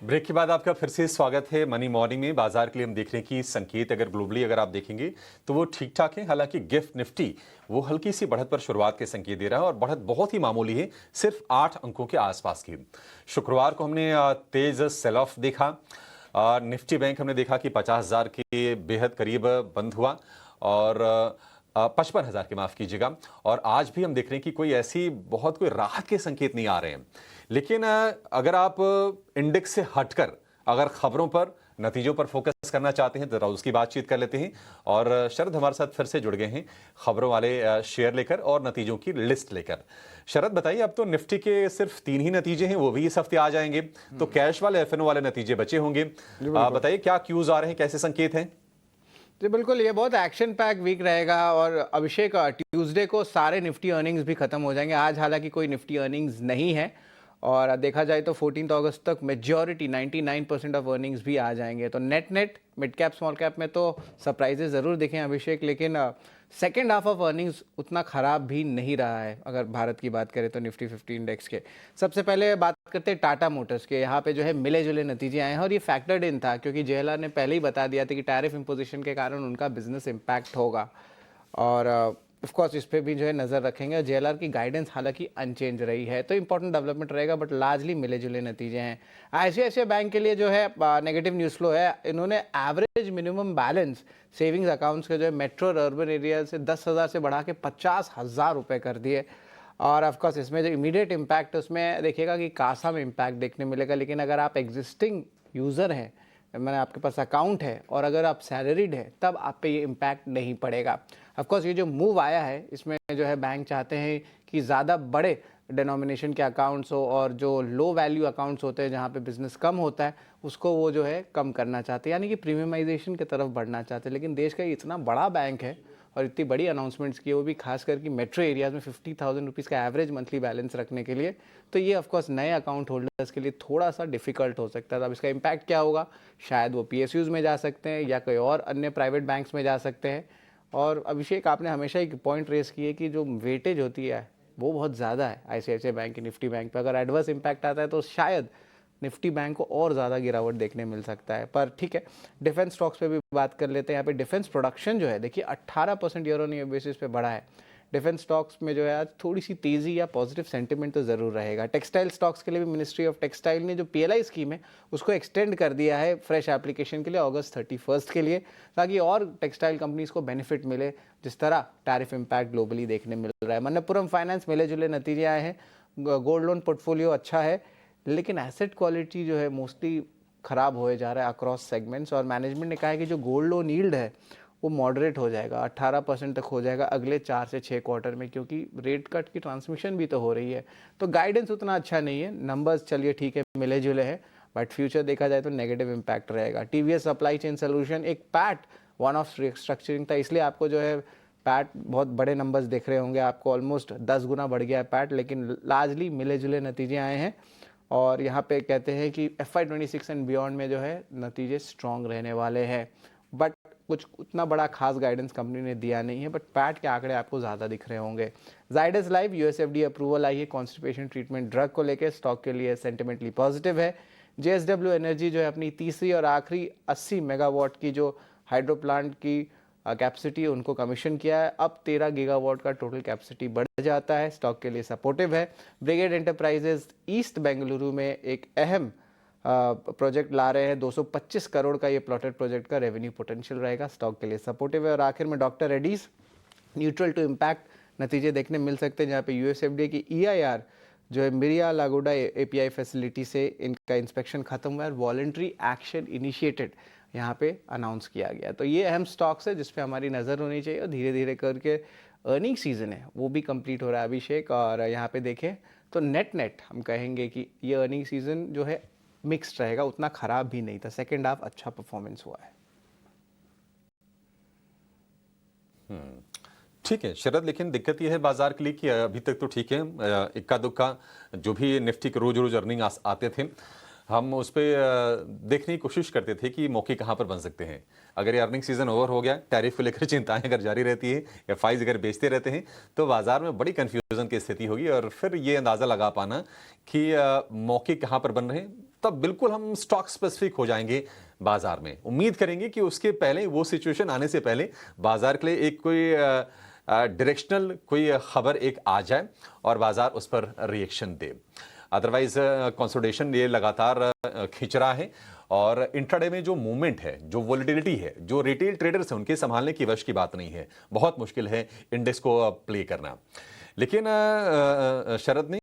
Break के बाद आपका फिर से स्वागत है मनी मॉर्निंग में। बाजार के लिए हम देख रहे हैं कि संकेत अगर ग्लोबली अगर आप देखेंगे तो वो ठीक ठाक है। हालांकि गिफ्ट निफ्टी वो हल्की सी बढ़त पर शुरुआत के संकेत दे रहा है और बढ़त बहुत ही मामूली है, सिर्फ 8 अंकों के आसपास की। शुक्रवार को हमने तेज सेल ऑफ देखा। निफ्टी बैंक हमने देखा कि 50,000 के बेहद करीब बंद हुआ और 55,000 के, माफ कीजिएगा। और आज भी हम देख रहे हैं कि कोई ऐसी बहुत कोई राहत के संकेत नहीं आ रहे हैं। लेकिन अगर आप इंडेक्स से हटकर अगर खबरों पर, नतीजों पर फोकस करना चाहते हैं तो जरा उसकी बातचीत कर लेते हैं। और शरद हमारे साथ फिर से जुड़ गए हैं खबरों वाले शेयर लेकर और नतीजों की लिस्ट लेकर। शरद बताइए, अब तो निफ्टी के सिर्फ 3 ही नतीजे हैं, वो भी इस हफ्ते आ जाएंगे, तो कैश वाले एफएनओ वाले नतीजे बचे होंगे। बताइए क्या क्यूज आ रहे हैं, कैसे संकेत हैं? जी बिल्कुल, ये बहुत एक्शन पैक वीक रहेगा। और अभिषेक, ट्यूसडे को सारे निफ्टी अर्निंग्स भी खत्म हो जाएंगे। आज हालांकि कोई निफ्टी अर्निंग्स नहीं है और देखा जाए तो 14 अगस्त तक मेजॉरिटी 99% ऑफ अर्निंग्स भी आ जाएंगे। तो net net mid cap small cap में तो सरप्राइजेस ज़रूर दिखे अभिषेक, लेकिन सेकेंड हाफ ऑफ अर्निंग्स उतना ख़राब भी नहीं रहा है। अगर भारत की बात करें तो निफ्टी 50 इंडेक्स के सबसे पहले बात करते हैं टाटा मोटर्स के। यहाँ पे जो है मिले जुले नतीजे आए हैं और ये फैक्टर्ड इन था क्योंकि जेएलआर ने पहले ही बता दिया था कि टैरिफ इम्पोजिशन के कारण उनका बिजनेस इम्पैक्ट होगा और ऑफ कोर्स इस पे भी जो है नज़र रखेंगे। जेएलआर की गाइडेंस हालांकि अनचेंज रही है, तो इंपॉर्टेंट डेवलपमेंट रहेगा, बट लार्जली मिले जुले नतीजे हैं। आईसीआईसीआई बैंक के लिए जो है नेगेटिव न्यूज़ फ्लो है। इन्होंने average minimum balance savings accounts के जो है मेट्रो और अर्बन एरिया से 10,000 से बढ़ा के 50,000 रुपये कर दिए। और ऑफकोर्स इसमें जो इमीडिएट इम्पैक्ट उसमें देखिएगा कि कासा में इम्पैक्ट देखने मिलेगा। लेकिन अगर आप एग्जिस्टिंग यूज़र हैं, मैंने आपके पास अकाउंट है और अगर आप सैलरीड है, तब आप पे ये इम्पैक्ट नहीं पड़ेगा। ऑफकोर्स ये जो मूव आया है इसमें जो है बैंक चाहते हैं कि ज़्यादा बड़े डिनोमिनेशन के अकाउंट्स हो और जो लो वैल्यू अकाउंट्स होते हैं जहाँ पे बिजनेस कम होता है उसको वो जो है कम करना चाहते हैं, यानी कि प्रीमियमाइजेशन की तरफ बढ़ना चाहते हैं। लेकिन देश का इतना बड़ा बैंक है और इतनी बड़ी अनाउंसमेंट्स की, वो भी खास करके मेट्रो एरियाज़ में 50,000 रुपीज़ का एवरेज मंथली बैलेंस रखने के लिए, तो ये ऑफकोर्स नए अकाउंट होल्डर्स के लिए थोड़ा सा डिफिकल्ट हो सकता है। अब इसका इम्पैक्ट क्या होगा, शायद वो पीएसयूज़ में जा सकते हैं या कोई और अन्य प्राइवेट बैंक्स में जा सकते हैं। और अभिषेक, आपने हमेशा एक पॉइंट रेस की है कि जो वेटेज होती है वो बहुत ज़्यादा है आईसीआईसीआई बैंक की निफ्टी बैंक पे। अगर एडवर्स इम्पैक्ट आता है तो शायद निफ्टी बैंक को और ज़्यादा गिरावट देखने मिल सकता है। पर ठीक है, डिफेंस स्टॉक्स पे भी बात कर लेते हैं। यहाँ पे डिफेंस प्रोडक्शन जो है देखिए 18% ईयर ऑन ईयर बेसिस पे बढ़ा है। डिफेंस स्टॉक्स में जो है आज थोड़ी सी तेज़ी या पॉजिटिव सेंटिमेंट तो ज़रूर रहेगा। टेक्सटाइल स्टॉक्स के लिए भी मिनिस्ट्री ऑफ टेक्सटाइल ने जो पीएलआई स्कीम है उसको एक्सटेंड कर दिया है फ्रेश एप्लीकेशन के लिए अगस्त 31 के लिए, ताकि और टेक्सटाइल कंपनीज को बेनिफिट मिले जिस तरह टैरिफ इम्पैक्ट ग्लोबली देखने मिल रहा है। मणप्पुरम फाइनेंस मिले जुले नतीजे आए हैं। गोल्ड लोन पोर्टफोलियो अच्छा है लेकिन एसेट क्वालिटी जो है मोस्टली ख़राब होए जा रहा है अक्रॉस सेगमेंट्स। और मैनेजमेंट ने कहा है कि जो गोल्ड लोन यील्ड है वो मॉडरेट हो जाएगा, 18% तक हो जाएगा अगले 4 से 6 क्वार्टर में, क्योंकि रेट कट की ट्रांसमिशन भी तो हो रही है। तो गाइडेंस उतना अच्छा नहीं है। नंबर्स चलिए ठीक है मिले जुले हैं, बट फ्यूचर देखा जाए तो नेगेटिव इम्पैक्ट रहेगा। टीवीएस सप्लाई चेन सोल्यूशन एक पैट वन ऑफ स्ट्रक्चरिंग था, इसलिए आपको जो है पैट बहुत बड़े नंबर्स दिख रहे होंगे आपको, ऑलमोस्ट 10 गुना बढ़ गया है पैट, लेकिन लार्जली मिले जुले नतीजे आए हैं। और यहाँ पे कहते हैं कि FY26 एंड बियॉन्ड में जो है नतीजे स्ट्रॉन्ग रहने वाले हैं। बट कुछ उतना बड़ा खास गाइडेंस कंपनी ने दिया नहीं है, बट पैट के आंकड़े आपको ज़्यादा दिख रहे होंगे। जाइडस लाइव यूएसएफडी अप्रूवल आई है कॉन्स्टिपेशन ट्रीटमेंट ड्रग को लेकर, स्टॉक के लिए सेंटिमेंटली पॉजिटिव है। जेएसडब्ल्यू एनर्जी जो है अपनी तीसरी और आखिरी 80 मेगावाट की जो हाइड्रो प्लांट की कैपेसिटी उनको कमीशन किया है। अब 13 गीगावाट का टोटल कैपेसिटी बढ़ जाता है, स्टॉक के लिए सपोर्टिव है। ब्रिगेड एंटरप्राइजेज ईस्ट बेंगलुरु में एक अहम प्रोजेक्ट ला रहे हैं, 225 करोड़ का ये प्लॉटेड प्रोजेक्ट का रेवेन्यू पोटेंशियल रहेगा, स्टॉक के लिए सपोर्टिव है। और आखिर में doctor Reddy's neutral to impact नतीजे देखने मिल सकते हैं, जहाँ पे यूएसएफडीए की ईआईआर जो है मिरिया लागोडा एपीआई फैसिलिटी से इनका इंस्पेक्शन खत्म हुआ है, वॉलंटरी एक्शन इनिशिएटेड यहाँ पे अनाउंस किया गया। तो ये अहम स्टॉक्स है जिस पे हमारी नज़र होनी चाहिए। और धीरे धीरे करके अर्निंग सीजन है वो भी कंप्लीट हो रहा है अभिषेक, और यहाँ पे देखें तो नेट नेट हम कहेंगे कि ये अर्निंग सीजन जो है मिक्स्ड रहेगा, उतना खराब भी नहीं था। सेकेंड हाफ अच्छा परफॉर्मेंस हुआ है। ठीक है शरद, लेकिन दिक्कत यह है बाजार के लिए कि अभी तक तो ठीक है, इक्का दुक्का जो भी निफ्टी के रोज रोज अर्निंग आते थे हम उस पर देखने की कोशिश करते थे कि मौके कहाँ पर बन सकते हैं। अगर ये अर्निंग सीजन ओवर हो गया, टैरिफ को लेकर चिंताएं अगर जारी रहती है, एफआईज अगर बेचते रहते हैं, तो बाजार में बड़ी कंफ्यूजन की स्थिति होगी और फिर ये अंदाज़ा लगा पाना कि मौके कहाँ पर बन रहे हैं तब बिल्कुल हम स्टॉक स्पेसिफिक हो जाएंगे बाजार में। उम्मीद करेंगे कि उसके पहले, वो सिचुएशन आने से पहले बाजार के लिए एक कोई डायरेक्शनल कोई खबर एक आ जाए और बाजार उस पर रिएक्शन दे। अदरवाइज कंसोलिडेशन ये लगातार खिंच रहा है और इंट्राडे में जो मूवमेंट है, जो वोलेटिलिटी है, जो रिटेल ट्रेडर्स हैं उनके संभालने की वश की बात नहीं है। बहुत मुश्किल है इंडेक्स को प्ले करना। लेकिन शरद ने